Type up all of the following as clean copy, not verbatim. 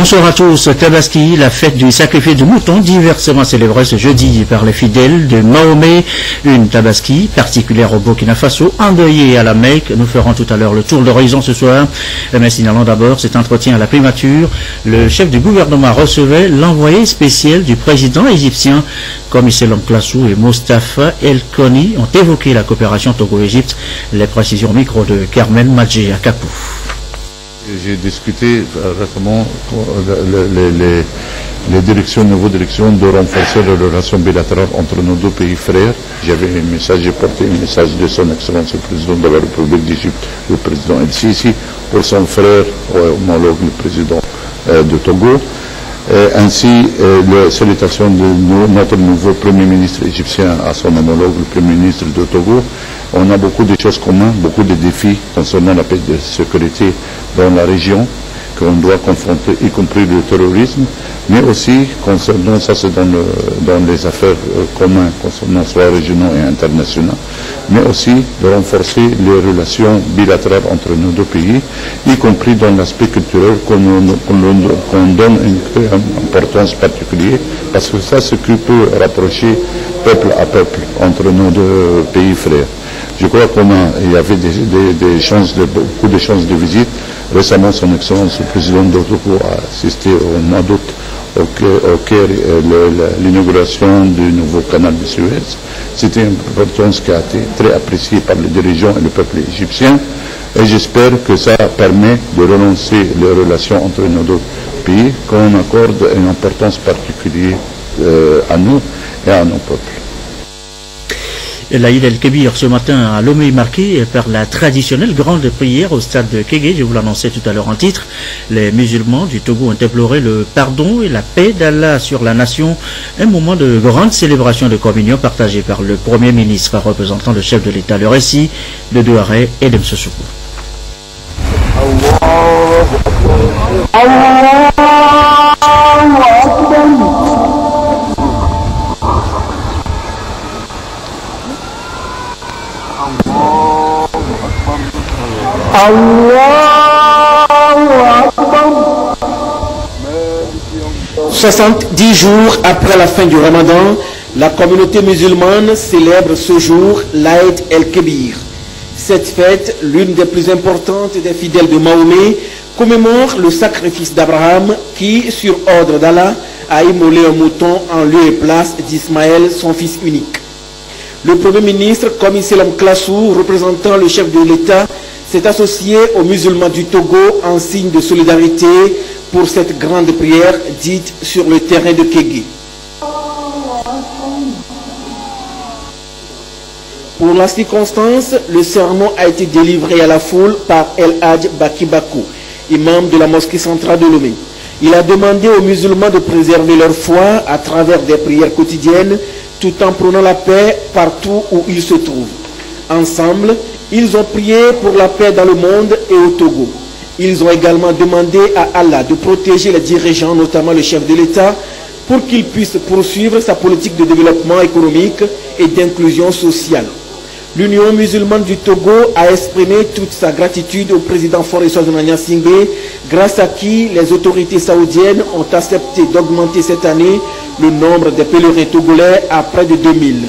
Bonsoir à tous. Tabaski, la fête du sacrifice du mouton, diversement célébrée ce jeudi par les fidèles de Mahomet. Une Tabaski particulière au Burkina Faso, endeuillée à la Mecque. Nous ferons tout à l'heure le tour d'horizon ce soir. Mais signalons d'abord cet entretien à la primature. Le chef du gouvernement recevait l'envoyé spécial du président égyptien, comme Selam Klassou et Mostafa El Koni ont évoqué la coopération Togo-Égypte. Les précisions au micro de Carmen Madjé à Kapou. J'ai discuté récemment les directions, nouvelles directions, de renforcer les relations bilatérales entre nos deux pays frères. J'ai porté un message de son Excellence le Président de la République d'Égypte, le Président El Sisi, pour son frère homologue, le Président de Togo. Ainsi, la salutation de notre nouveau Premier ministre égyptien à son homologue, le Premier ministre de Togo. On a beaucoup de choses communes, beaucoup de défis concernant la paix et la sécurité dans la région qu'on doit confronter, y compris le terrorisme, mais aussi concernant, ça c'est dans les affaires communes, concernant soit régionaux et internationaux, mais aussi de renforcer les relations bilatérales entre nos deux pays, y compris dans l'aspect culturel qu'on donne une importance particulière, parce que ça c'est ce qui peut rapprocher peuple à peuple entre nos deux pays frères. Je crois qu'il y avait beaucoup de chances de visite. Récemment, son Excellence le Président de Togo a assisté au mois d'août au Caire l'inauguration du nouveau canal de Suez. C'était une importance qui a été très appréciée par les dirigeants et le peuple égyptien. Et j'espère que ça permet de relancer les relations entre nos deux pays, qu'on accorde une importance particulière à nous et à nos peuples. L'Aïd el-Kébir ce matin à Lomé marqué par la traditionnelle grande prière au stade de Kégué. Je vous l'annonçais tout à l'heure en titre. Les musulmans du Togo ont imploré le pardon et la paix d'Allah sur la nation. Un moment de grande célébration de communion partagé par le Premier ministre représentant le chef de l'État. Le récit de Douaré et de Msosoukou. Allah 70 jours après la fin du Ramadan, la communauté musulmane célèbre ce jour l'Aïd el-Kébir. Cette fête, l'une des plus importantes des fidèles de Mahomet, commémore le sacrifice d'Abraham qui, sur ordre d'Allah, a immolé un mouton en lieu et place d'Ismaël, son fils unique. Le Premier ministre, comme Selam Klassou, représentant le chef de l'État, s'est associé aux musulmans du Togo en signe de solidarité pour cette grande prière dite sur le terrain de Kégué. Pour la circonstance, le sermon a été délivré à la foule par El Hadj Baki Bakou, imam de la mosquée centrale de Lomé. Il a demandé aux musulmans de préserver leur foi à travers des prières quotidiennes tout en prônant la paix partout où ils se trouvent. Ensemble, ils ont prié pour la paix dans le monde et au Togo. Ils ont également demandé à Allah de protéger les dirigeants, notamment le chef de l'État, pour qu'il puisse poursuivre sa politique de développement économique et d'inclusion sociale. L'Union musulmane du Togo a exprimé toute sa gratitude au président Faure Gnassingbé Singbe, grâce à qui les autorités saoudiennes ont accepté d'augmenter cette année le nombre des pèlerins togolais à près de 2000.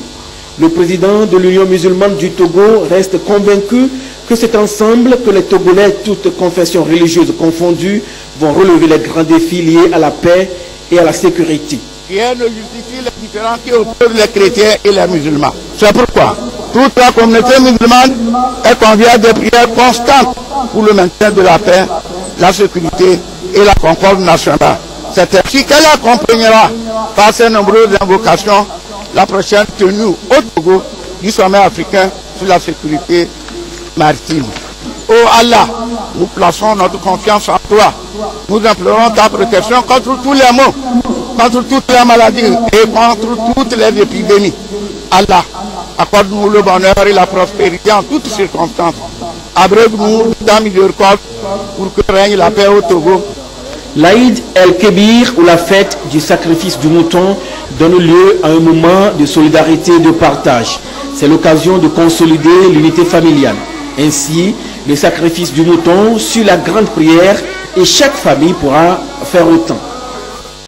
Le président de l'Union musulmane du Togo reste convaincu que c'est ensemble que les Togolais, toutes confessions religieuses confondues, vont relever les grands défis liés à la paix et à la sécurité. Rien ne justifie les différends qui opposent les chrétiens et les musulmans. C'est pourquoi toute la communauté musulmane est conviée à des prières constantes pour le maintien de la paix, la sécurité et la concorde nationale. C'est ainsi qu'elle accompagnera par ses nombreuses invocations la prochaine tenue au Togo du sommet africain sur la sécurité maritime. Oh Allah, nous plaçons notre confiance en toi. Nous implorons ta protection contre tous les maux, contre toutes les maladies et contre toutes les épidémies. Allah, accorde-nous le bonheur et la prospérité en toutes circonstances. Abreuve-nous ta miséricorde pour que règne la paix au Togo. L'Aïd el-Kébir, ou la fête du sacrifice du mouton, donne lieu à un moment de solidarité et de partage. C'est l'occasion de consolider l'unité familiale. Ainsi, le sacrifice du mouton sur la grande prière et chaque famille pourra faire autant.